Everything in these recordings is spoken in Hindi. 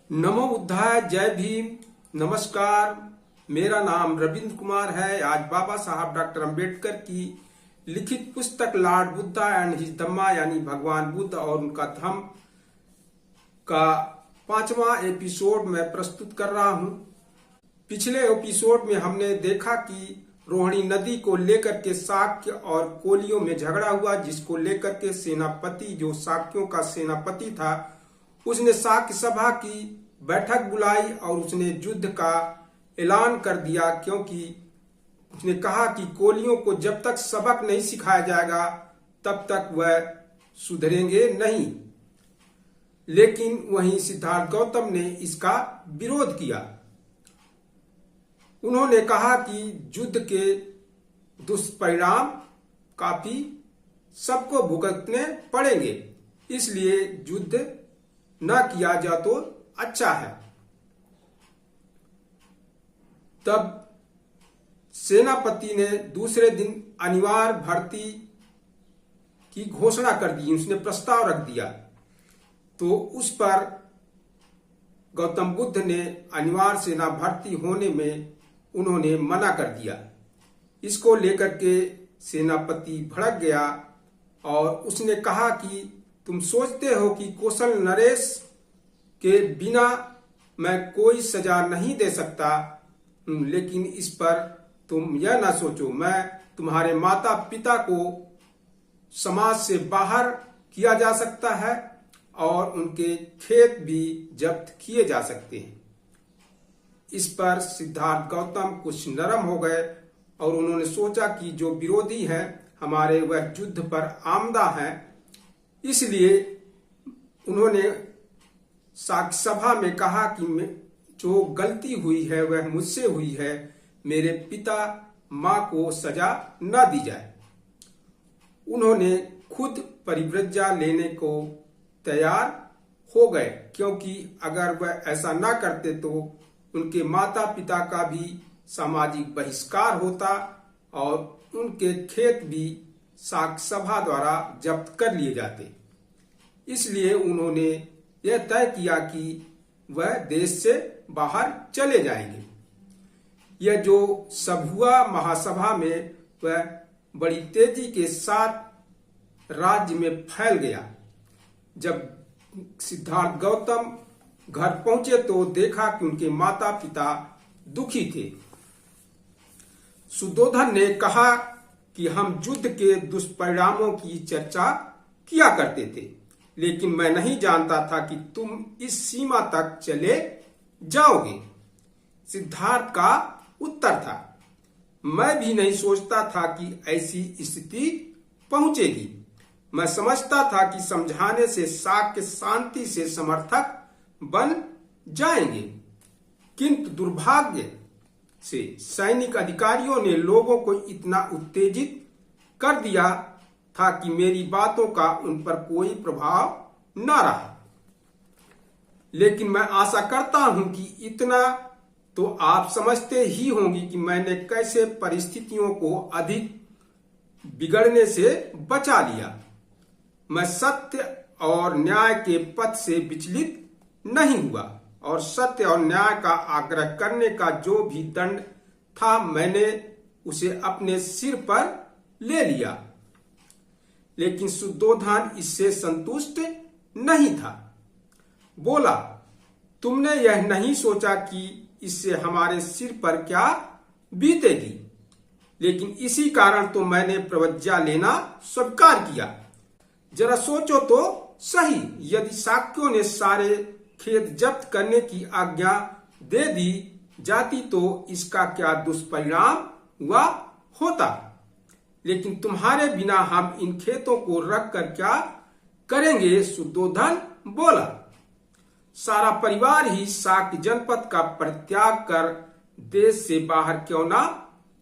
नमो बुद्धाय, जय भीम। नमस्कार, मेरा नाम रविंद्र कुमार है। आज बाबा साहब डॉक्टर अंबेडकर की लिखित पुस्तक लॉर्ड बुद्धा एंड हिज धम्मा यानी भगवान बुद्ध और उनका धम्म का 5वां एपिसोड में प्रस्तुत कर रहा हूं। पिछले एपिसोड में हमने देखा कि रोहिणी नदी को लेकर के शाक्य और कोलियों में झगड़ा हुआ, जिसको लेकर के सेनापति, जो शाक्यों का सेनापति था, उसने शाक्य सभा की बैठक बुलाई और उसने युद्ध का ऐलान कर दिया, क्योंकि उसने कहा कि कोलियों को जब तक सबक नहीं सिखाया जाएगा तब तक वह सुधरेंगे नहीं। लेकिन वहीं सिद्धार्थ गौतम ने इसका विरोध किया। उन्होंने कहा कि युद्ध के दुष्परिणाम काफी सबको भुगतने पड़ेंगे, इसलिए युद्ध न किया जा तो अच्छा है। तब सेनापति ने दूसरे दिन अनिवार्य भर्ती की घोषणा कर दी, उसने प्रस्ताव रख दिया। तो उस पर गौतम बुद्ध ने अनिवार्य सेना भर्ती होने में उन्होंने मना कर दिया। इसको लेकर के सेनापति भड़क गया और उसने कहा कि तुम सोचते हो कि कौशल नरेश के बिना मैं कोई सजा नहीं दे सकता, लेकिन इस पर तुम यह ना सोचो, मैं तुम्हारे माता पिता को समाज से बाहर किया जा सकता है और उनके खेत भी जब्त किए जा सकते हैं। इस पर सिद्धार्थ गौतम कुछ नरम हो गए और उन्होंने सोचा कि जो विरोधी हैं हमारे, वह युद्ध पर आमदा हैं, इसलिए उन्होंने शाक्य सभा में कहा कि जो गलती हुई है वह मुझसे हुई है, मेरे पिता माँ को सजा न दी जाए। उन्होंने खुद परिव्रज्या लेने को तैयार हो गए, क्योंकि अगर वह ऐसा न करते तो उनके माता पिता का भी सामाजिक बहिष्कार होता और उनके खेत भी शाक्य सभा द्वारा जब्त कर लिए जाते। इसलिए उन्होंने यह तय किया कि वह देश से बाहर चले जाएंगे। यह जो सब हुआ महासभा में, वह बड़ी तेजी के साथ राज्य में फैल गया। जब सिद्धार्थ गौतम घर पहुंचे तो देखा कि उनके माता पिता दुखी थे। सुद्धोधन ने कहा कि हम युद्ध के दुष्परिणामों की चर्चा किया करते थे, लेकिन मैं नहीं जानता था कि तुम इस सीमा तक चले जाओगे। सिद्धार्थ का उत्तर था, मैं भी नहीं सोचता था कि ऐसी स्थिति पहुंचेगी। मैं समझता था कि समझाने से शाक्य शांति से समर्थक बन जाएंगे, किंतु दुर्भाग्य से सैनिक अधिकारियों ने लोगों को इतना उत्तेजित कर दिया था कि मेरी बातों का उन पर कोई प्रभाव न रहा। लेकिन मैं आशा करता हूं कि इतना तो आप समझते ही होंगे कि मैंने कैसे परिस्थितियों को अधिक बिगड़ने से बचा लिया। मैं सत्य और न्याय के पथ से विचलित नहीं हुआ और सत्य और न्याय का आग्रह करने का जो भी दंड था, मैंने उसे अपने सिर पर ले लिया। लेकिन सुद्धोधन इससे संतुष्ट नहीं था। बोला, तुमने यह नहीं सोचा कि इससे हमारे सिर पर क्या बीतेगी, लेकिन इसी कारण तो मैंने प्रवज्ञा लेना स्वीकार किया। जरा सोचो तो सही, यदि शाक्यों ने सारे खेत जब्त करने की आज्ञा दे दी जाती तो इसका क्या दुष्परिणाम हुआ होता। लेकिन तुम्हारे बिना हम इन खेतों को रख कर क्या करेंगे? सुद्धोधन बोला, सारा परिवार ही शाक्य जनपद का परित्याग कर देश से बाहर क्यों ना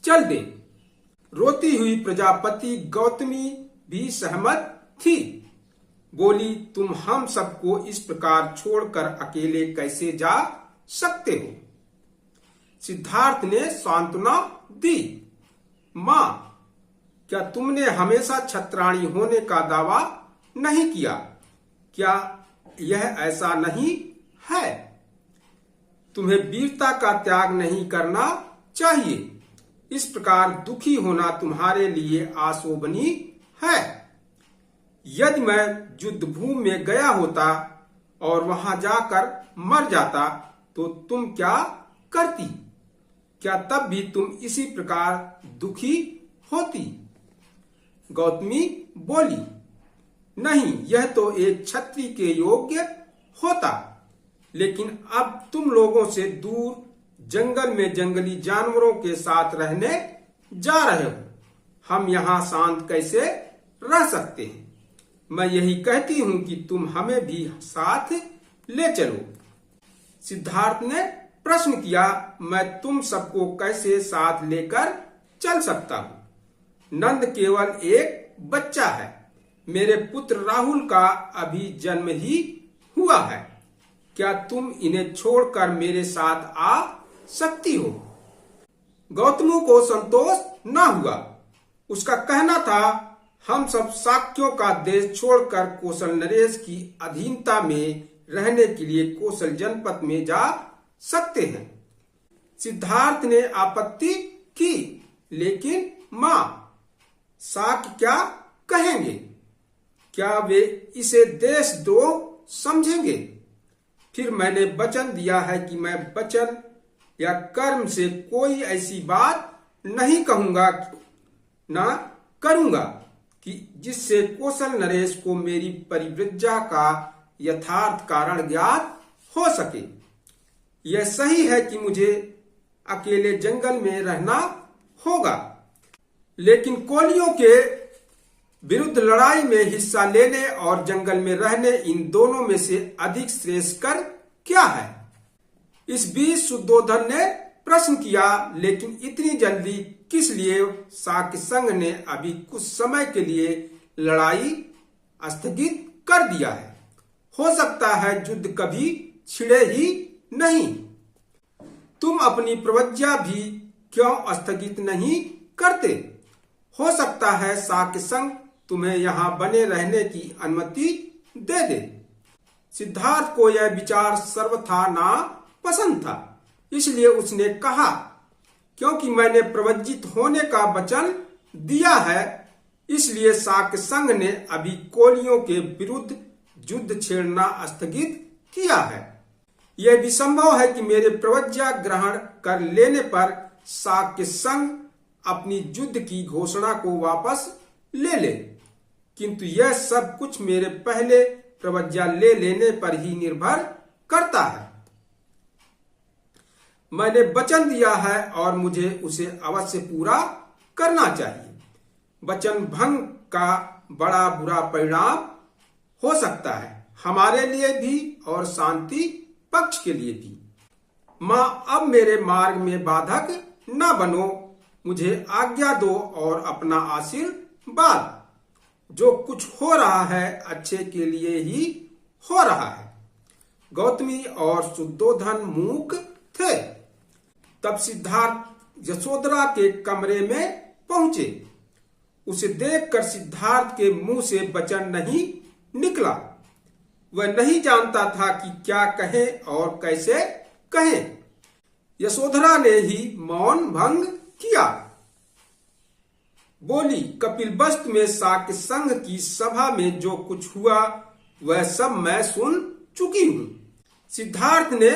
चल दे। रोती हुई प्रजापति गौतमी भी सहमत थी। बोली, तुम हम सबको इस प्रकार छोड़कर अकेले कैसे जा सकते हो? सिद्धार्थ ने सांत्वना दी, मां, क्या तुमने हमेशा छत्राणी होने का दावा नहीं किया? क्या यह ऐसा नहीं है? तुम्हें वीरता का त्याग नहीं करना चाहिए। इस प्रकार दुखी होना तुम्हारे लिए आशोभनीय है। यदि मैं युद्ध भूमि में गया होता और वहां जाकर मर जाता तो तुम क्या करती? क्या तब भी तुम इसी प्रकार दुखी होती? गौतमी बोली, नहीं, यह तो एक क्षत्रिय के योग्य होता, लेकिन अब तुम लोगों से दूर जंगल में जंगली जानवरों के साथ रहने जा रहे हो। हम यहाँ शांत कैसे रह सकते हैं? मैं यही कहती हूँ कि तुम हमें भी साथ ले चलो। सिद्धार्थ ने प्रश्न किया, मैं तुम सबको कैसे साथ लेकर चल सकता हूँ? नंद केवल एक बच्चा है। मेरे पुत्र राहुल का अभी जन्म ही हुआ है। क्या तुम इन्हें छोड़कर मेरे साथ आ सकती हो? गौतम को संतोष न हुआ। उसका कहना था, हम सब शाक्यों का देश छोड़कर कौशल नरेश की अधीनता में रहने के लिए कौशल जनपद में जा सकते हैं। सिद्धार्थ ने आपत्ति की, लेकिन मां, शाक्य क्या कहेंगे? क्या वे इसे देशद्रोह समझेंगे? फिर मैंने वचन दिया है कि मैं वचन या कर्म से कोई ऐसी बात नहीं कहूंगा ना करूंगा कि जिससे कौशल नरेश को मेरी परिव्रजा का यथार्थ कारण ज्ञात हो सके। यह सही है कि मुझे अकेले जंगल में रहना होगा, लेकिन कोलियों के विरुद्ध लड़ाई में हिस्सा लेने और जंगल में रहने, इन दोनों में से अधिक श्रेयस्कर क्या है? इस बीच शुद्धोधन ने प्रश्न किया, लेकिन इतनी जल्दी किस लिए? शाक्य संघ ने अभी कुछ समय के लिए लड़ाई स्थगित कर दिया है। हो सकता है युद्ध कभी छिड़े ही नहीं। तुम अपनी प्रवज्ञा भी क्यों स्थगित नहीं करते? हो सकता है शाक्य संघ तुम्हें यहाँ बने रहने की अनुमति दे दे। सिद्धार्थ को यह विचार सर्वथा ना पसंद था, इसलिए उसने कहा, क्योंकि मैंने प्रवज्जित होने का वचन दिया है, इसलिए शाक्य संघ ने अभी कोलियों के विरुद्ध युद्ध छेड़ना स्थगित किया है। यह भी संभव है कि मेरे प्रवज्ञा ग्रहण कर लेने पर शाक्य संघ अपनी युद्ध की घोषणा को वापस ले ले, किंतु यह सब कुछ मेरे पहले प्रवज्ञा ले लेने पर ही निर्भर करता है। मैंने वचन दिया है और मुझे उसे अवश्य पूरा करना चाहिए। वचन भंग का बड़ा बुरा परिणाम हो सकता है, हमारे लिए भी और शांति पक्ष के लिए भी। मां, अब मेरे मार्ग में बाधक न बनो, मुझे आज्ञा दो और अपना आशीर्वाद। जो कुछ हो रहा है अच्छे के लिए ही हो रहा है। गौतमी और शुद्धोधन मूक थे। तब सिद्धार्थ यशोधरा के कमरे में पहुंचे। उसे देखकर सिद्धार्थ के मुंह से वचन नहीं निकला। वह नहीं जानता था कि क्या कहे और कैसे कहे। यशोधरा ने ही मौन भंग किया। बोली, कपिलवस्तु में शाक्य संघ की सभा में जो कुछ हुआ वह सब मैं सुन चुकी हूं। सिद्धार्थ ने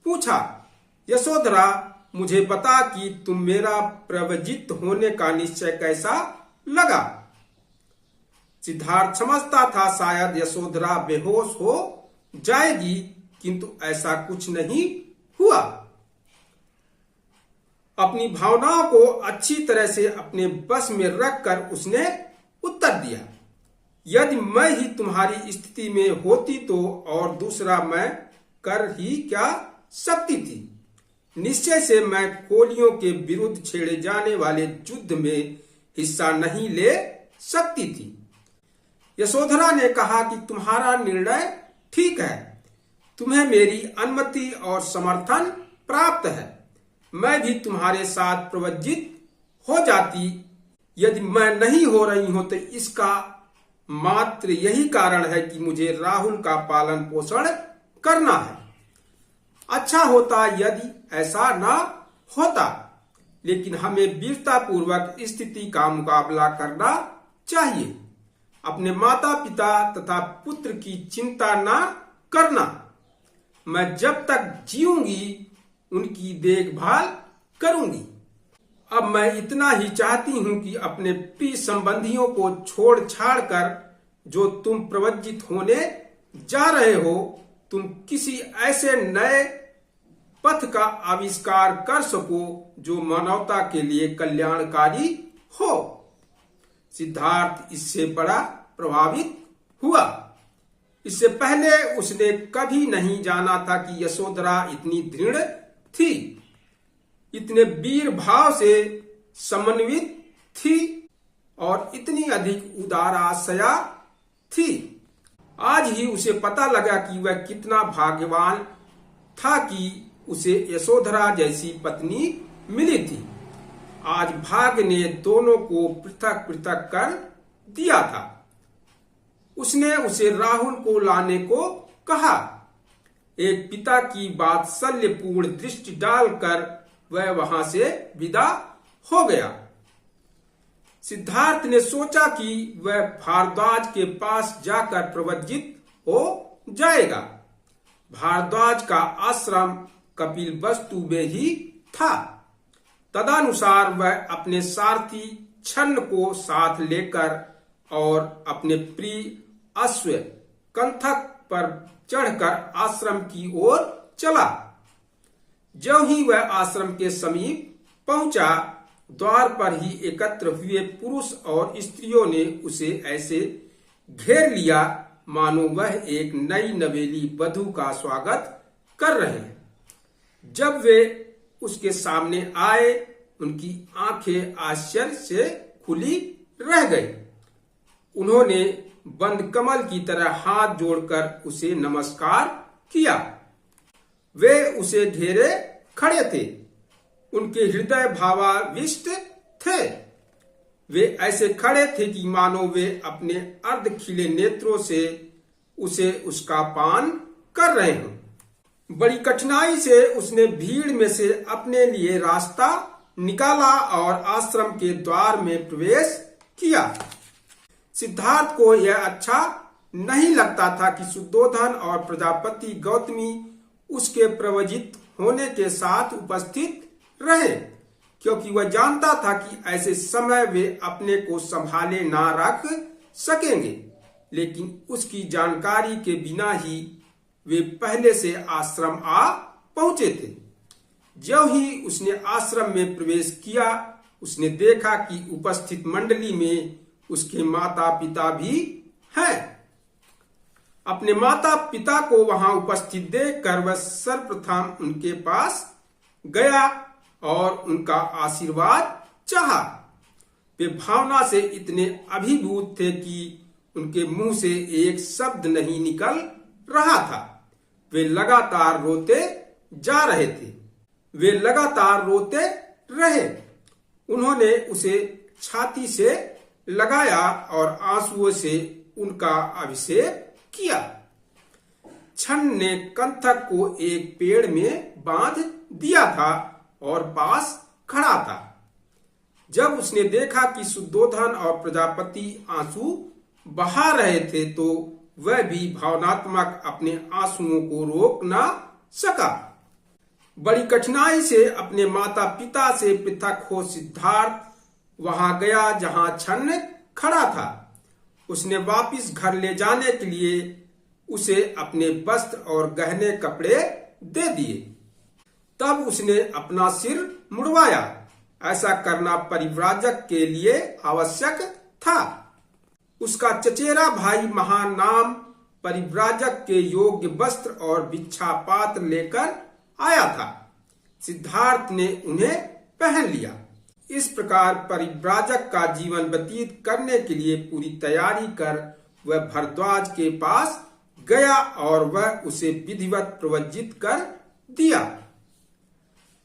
पूछा, यशोधरा, मुझे बता कि तुम मेरा प्रवजित होने का निश्चय कैसा लगा? सिद्धार्थ समझता था शायद यशोधरा बेहोश हो जाएगी, किंतु ऐसा कुछ नहीं हुआ। अपनी भावनाओं को अच्छी तरह से अपने बस में रखकर उसने उत्तर दिया, यदि मैं ही तुम्हारी स्थिति में होती तो और दूसरा मैं कर ही क्या सकती थी। निश्चय से मैं कोलियों के विरुद्ध छेड़े जाने वाले युद्ध में हिस्सा नहीं ले सकती थी। यशोधरा ने कहा कि तुम्हारा निर्णय ठीक है, तुम्हें मेरी अनुमति और समर्थन प्राप्त है। मैं भी तुम्हारे साथ प्रवज्जित हो जाती। यदि मैं नहीं हो रही हूं तो इसका मात्र यही कारण है कि मुझे राहुल का पालन पोषण करना है। अच्छा होता यदि ऐसा ना होता, लेकिन हमें वीरता पूर्वक स्थिति का मुकाबला करना चाहिए। अपने माता पिता तथा पुत्र की चिंता ना करना। मैं जब तक जीऊंगी उनकी देखभाल करूंगी। अब मैं इतना ही चाहती हूं कि अपने प्रिय संबंधियों को छोड़ छाड़ कर जो तुम प्रवज्जित होने जा रहे हो, तुम किसी ऐसे नए पथ का आविष्कार कर सको जो मानवता के लिए कल्याणकारी हो। सिद्धार्थ इससे बड़ा प्रभावित हुआ। इससे पहले उसने कभी नहीं जाना था कि यशोधरा इतनी दृढ़ थी, इतने वीर भाव से समन्वित थी और इतनी अधिक उदाराशया थी। आज ही उसे पता लगा कि वह कितना भाग्यवान था कि उसे यशोधरा जैसी पत्नी मिली थी। आज भाग्य ने दोनों को पृथक पृथक कर दिया था। उसने उसे राहुल को लाने को कहा। एक पिता की वात्सल्यपूर्ण दृष्टि डालकर वह वहां से विदा हो गया। सिद्धार्थ ने सोचा कि वह भारद्वाज के पास जाकर प्रवज्जित हो जाएगा। भारद्वाज का आश्रम कपिलवस्तु में ही था। तदनुसार वह अपने सारथी छन्न को साथ लेकर और अपने प्रिय अश्व कंथक पर चढ़कर आश्रम की ओर चला। जो ही वह आश्रम के समीप पहुंचा, द्वार पर ही एकत्र हुए पुरुष और स्त्रियों ने उसे ऐसे घेर लिया मानो वह एक नई नवेली वधू का स्वागत कर रहे हैं। जब वे उसके सामने आए, उनकी आंखें आश्चर्य से खुली रह गई। उन्होंने बंद कमल की तरह हाथ जोड़कर उसे नमस्कार किया। वे उसे घेरे खड़े थे। उनके हृदय भावाविष्ट थे। वे ऐसे खड़े थे कि मानो वे अपने अर्ध खिले नेत्रों से उसे उसका पान कर रहे हों। बड़ी कठिनाई से उसने भीड़ में से अपने लिए रास्ता निकाला और आश्रम के द्वार में प्रवेश किया। सिद्धार्थ को यह अच्छा नहीं लगता था कि सुद्धोधन और प्रजापति गौतमी उसके प्रवजित होने के साथ उपस्थित रहे, क्योंकि वह जानता था कि ऐसे समय वे अपने को संभाले ना रख सकेंगे। लेकिन उसकी जानकारी के बिना ही वे पहले से आश्रम आ पहुंचे थे। जो ही उसने आश्रम में प्रवेश किया, उसने देखा कि उपस्थित मंडली में उसके माता पिता भी हैं। अपने माता पिता को वहां उपस्थित देखकर वह सर्वप्रथम उनके पास गया और उनका आशीर्वाद चाहा। वे भावना से इतने अभिभूत थे कि उनके मुंह से एक शब्द नहीं निकल रहा था। वे लगातार रोते जा रहे थे। वे लगातार रोते रहे। उन्होंने उसे छाती से लगाया और आंसुओं से उनका अभिषेक किया। छन्न ने कंथक को एक पेड़ में बांध दिया था और पास खड़ा था। जब उसने देखा कि सुद्धोधन और प्रजापति आंसू बहा रहे थे, तो वह भी भावनात्मक अपने आंसुओं को रोक न सका। बड़ी कठिनाई से अपने माता पिता से पृथक हो सिद्धार्थ वहां गया जहां छन्न खड़ा था। उसने वापिस घर ले जाने के लिए उसे अपने वस्त्र और गहने कपड़े दे दिए। तब उसने अपना सिर मुड़वाया। ऐसा करना परिव्राजक के लिए आवश्यक था। उसका चचेरा भाई महानाम परिव्राजक के योग्य वस्त्र और भिक्षा पात्र लेकर आया था। सिद्धार्थ ने उन्हें पहन लिया। इस प्रकार परिव्राजक का जीवन व्यतीत करने के लिए पूरी तैयारी कर वह भरद्वाज के पास गया और वह उसे विधिवत प्रवज्जित कर दिया।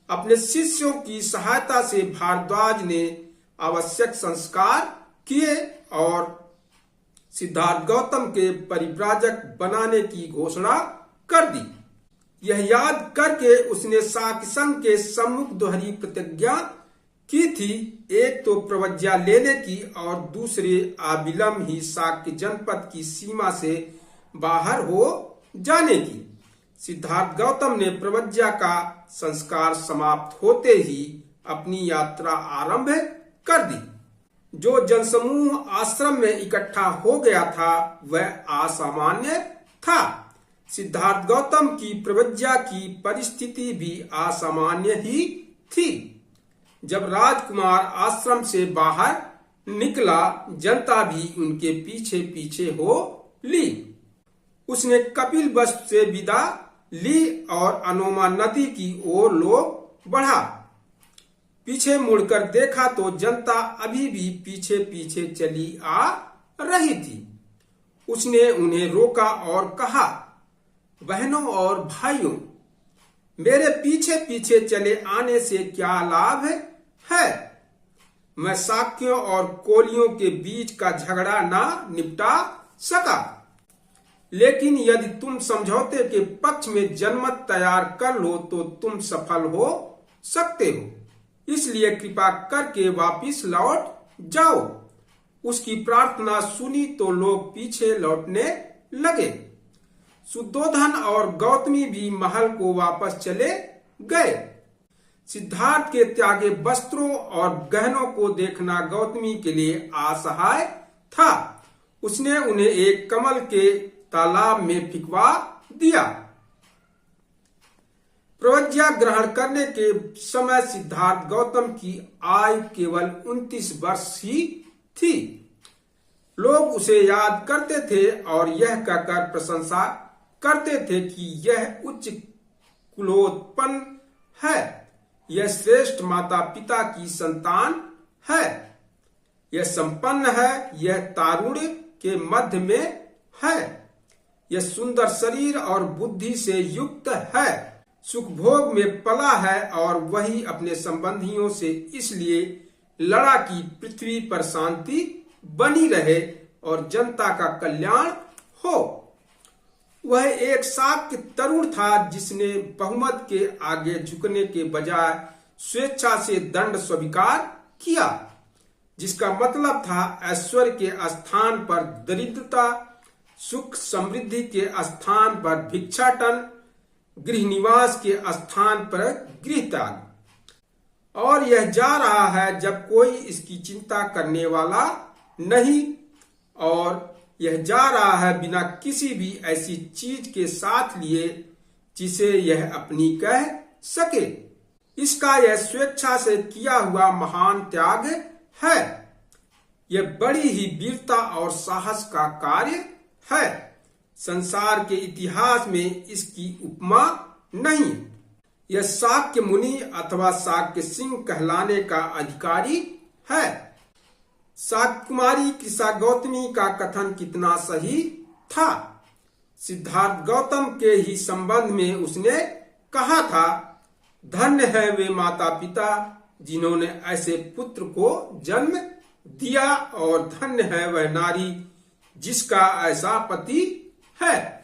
अपने शिष्यों की सहायता से भारद्वाज ने आवश्यक संस्कार किए और सिद्धार्थ गौतम के परिव्राजक बनाने की घोषणा कर दी। यह याद करके उसने शाक्य संघ के सम्मुख दोहरी प्रतिज्ञा की थी, एक तो प्रवज्ञा लेने की और दूसरे अविलंब ही शाक्य जनपद की सीमा से बाहर हो जाने की। सिद्धार्थ गौतम ने प्रवज्ञा का संस्कार समाप्त होते ही अपनी यात्रा आरंभ कर दी। जो जनसमूह आश्रम में इकट्ठा हो गया था वह असामान्य था। सिद्धार्थ गौतम की प्रवज्ञा की परिस्थिति भी असामान्य ही थी। जब राजकुमार आश्रम से बाहर निकला, जनता भी उनके पीछे पीछे हो ली। उसने कपिल वस्तु से विदा ली और अनोमा नदी की ओर लोग बढ़ा। पीछे मुड़कर देखा तो जनता अभी भी पीछे पीछे चली आ रही थी। उसने उन्हें रोका और कहा, बहनों और भाइयों, मेरे पीछे पीछे चले आने से क्या लाभ है? मैं शाक्यों और कोलियों के बीच का झगड़ा ना निपटा सका, लेकिन यदि तुम समझौते के पक्ष में जनमत तैयार कर लो तो तुम सफल हो सकते हो। इसलिए कृपा करके वापिस लौट जाओ। उसकी प्रार्थना सुनी तो लोग पीछे लौटने लगे। शुद्धोधन और गौतमी भी महल को वापस चले गए। सिद्धार्थ के त्यागे वस्त्रों और गहनों को देखना गौतमी के लिए असहाय था। उसने उन्हें एक कमल के तालाब में फिकवा दिया। प्रवज्ञा ग्रहण करने के समय सिद्धार्थ गौतम की आयु केवल 29 वर्ष ही थी। लोग उसे याद करते थे और यह कहकर प्रशंसा करते थे कि यह उच्च कुलोत्पन्न है, यह श्रेष्ठ माता पिता की संतान है, यह संपन्न है, यह तारुण्य के मध्य में है, यह सुंदर शरीर और बुद्धि से युक्त है, सुख भोग में पला है और वही अपने संबंधियों से इसलिए लड़ा कि पृथ्वी पर शांति बनी रहे और जनता का कल्याण हो। वह एक शाक्य तरुण था जिसने बहुमत के आगे झुकने के बजाय स्वेच्छा से दंड स्वीकार किया, जिसका मतलब था ऐश्वर्य के स्थान पर दरिद्रता, सुख समृद्धि के स्थान पर भिक्षाटन, गृह निवास के स्थान पर गृह त्याग। और यह जा रहा है जब कोई इसकी चिंता करने वाला नहीं, और यह जा रहा है बिना किसी भी ऐसी चीज के साथ लिए जिसे यह अपनी कह सके। इसका यह स्वेच्छा से किया हुआ महान त्याग है। यह बड़ी ही वीरता और साहस का कार्य है। संसार के इतिहास में इसकी उपमा नहीं। यह शाक्य मुनि अथवा शाक्य सिंह कहलाने का अधिकारी है। शाक्य कुमारी कृषा गौतमी का कथन कितना सही था। सिद्धार्थ गौतम के ही संबंध में उसने कहा था, धन्य है वे माता पिता जिन्होंने ऐसे पुत्र को जन्म दिया और धन्य है वह नारी जिसका ऐसा पति है।